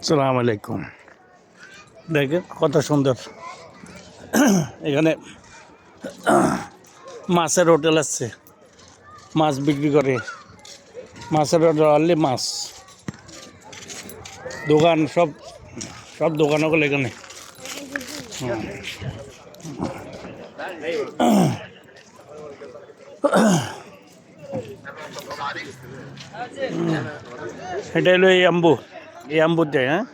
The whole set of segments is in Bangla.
আসসালামু আলাইকুম। দেখেন কত সুন্দর এখানে মাছের হোটেল আছে, মাছ বিক্রি করে। মাছের হোটেল অনলি মাছ দোকান, সব সব দোকান ওগুলো এখানে। এটা হলো এই আম্বুতে, হ্যাঁ,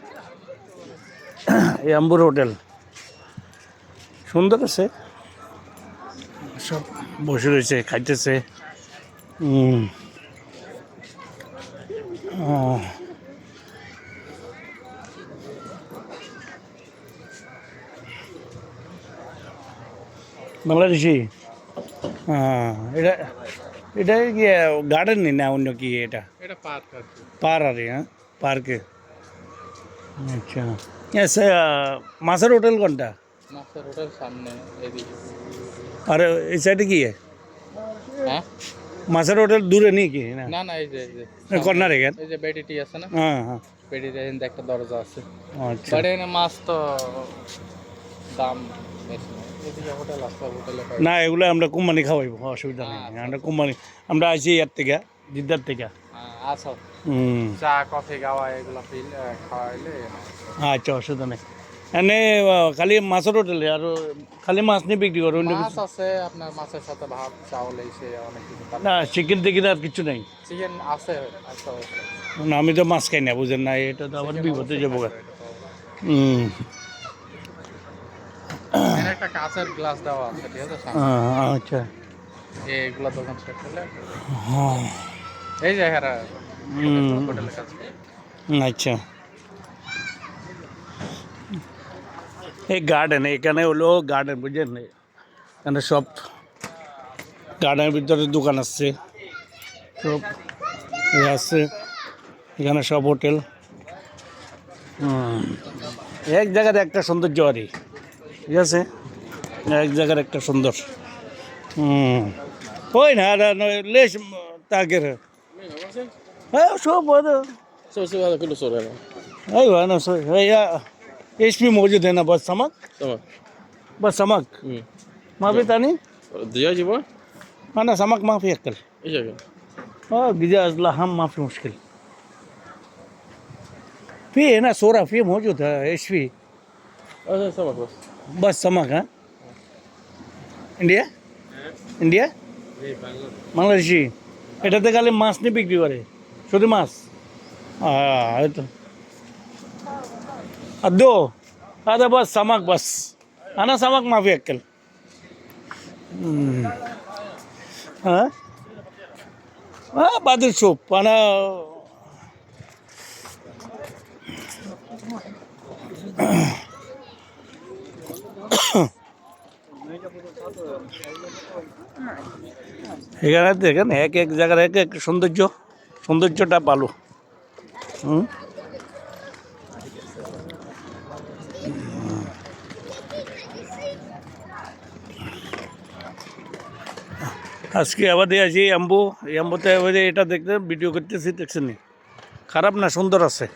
এই আম্বুর হোটেল সুন্দর আছে, সব বসে রয়েছে, খাইতেছে। ও, বাংলাদেশি। হ্যাঁ, এটা এটা কি গার্ডেন না অন্য কি? এটা এটা পার্ক আর কি। পার আর হ্যাঁ, পার্কে। আচ্ছা, এসে মাছের হোটেল কোনটা? মাছের হোটেল সামনে এদিকে। আর এই সাইডে কি হ্যাঁ, মাছের হোটেল দূরে নেই কি? না না না, এই যে কর্নার এখানে। এই যে বেডিটি আছে না, হ্যাঁ হ্যাঁ, বেডিতে এখানে একটা দরজা আছে। আচ্ছা। বাট এখানে মাছ তো দাম বেশি না। এদিকে হোটেল আছে, হোটেলে পাই। না, এগুলো আমরা কোম্পানি খাওয়াইবো, অসুবিধা নেই। আমরা কোম্পানি, আমরা আছি ইয়ার থেকে, জিদ্দার থেকে। আচ্ছা, হুম, চা কফি গাওয়া এগুলো খাওয়াইলে আচ্ছা, অসুবিধা নেই। এনে খালি মাছের হোটেলে আর খালি মাছ নিয়ে বিক্রি করো, অন্য মাছ কিছু? আছে আপনার, মাছের সাথে ভাত চাউল এসে অনেক কিছু। না, চিকেন টিকেন আর কিছু নেই? চিকেন আছে আছে। না, আমি তো মাছ খাই না, বুঝেন না, এটা তো আবার বিপদে যাবো। হুম, এখানে একটা কাঁচের গ্লাস দেওয়া আছে, ঠিক আছে সামনে। আচ্ছা। এইগুলা দোকান শেষ হলে হ্যাঁ, এই যে হেরা হুম, হোটেলের কাছে। আচ্ছা। এই গার্ডেন, এখানে হলো গার্ডেন, বুঝলেন? এখানে সব গার্ডেনের ভিতরে দোকান আছে, সব আছে এখানে, সব হোটেল। এক জায়গার একটা সৌন্দর্য আরই, ঠিক আছে, এক জায়গার একটা সুন্দর। ওই না লেশ তাকে, হ্যাঁ, সব सबसे ज्यादा किलो 100 है। ايوه انا ايش في موجود هنا؟ بس سمك، تمام. بس سمك، ما في ثاني. الدجاج يبغى؟ انا سمك ما في اكل. ايش اكل؟ دجاج لحم ما في مشكل. في هنا صورة في موجود، ايش في؟ هذا سمك بس. بس سمك، ها؟ India, India, Bangladeshi. এটাতে খালি মাছ নিয়ে বিক্রি করে, শুধু মাছ। এই তো আদো, আদা, বাস সামাক, বাস আনা সামাক মাফি আক্কেল। হ্যাঁ, বাদের সুপ আনা। এখানে দেখেন এক এক জায়গার এক এক সৌন্দর্যটা ভালো। আজকে আবাদে আছি আম্বু, এই আম্বুতে আবাদে এটা দেখতে ভিডিও করতেছি, দেখছেন? খারাপ না, সুন্দর আছে।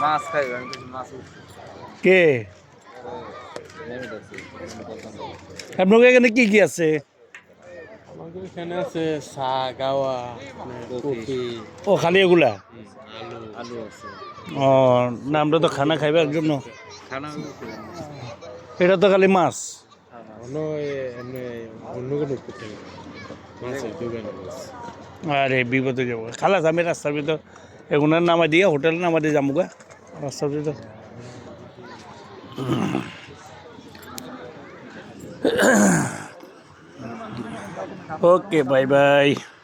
মাছ খাইবেন? মাছ কে আপনার এখানে কি কি আছে? আমাদের এখানে আছে চা গাওয়া, কফি, ও খালি এগুলা? আলু আলু আছে। ও না, আমরা তো খানা খাইবার জন্য। খানা এটা তো খালি মাছ। হলো এমনি অন্য কোনো করতে মাছের দোকান আছে। আরে বিপদে যাবো, খালাস আমি রাস্তার ভিতর এগুলোর নামা দিয়ে, হোটেল নামা দিয়ে যাবো গা রাস্তার ভিতর। ওকে, বাই বাই।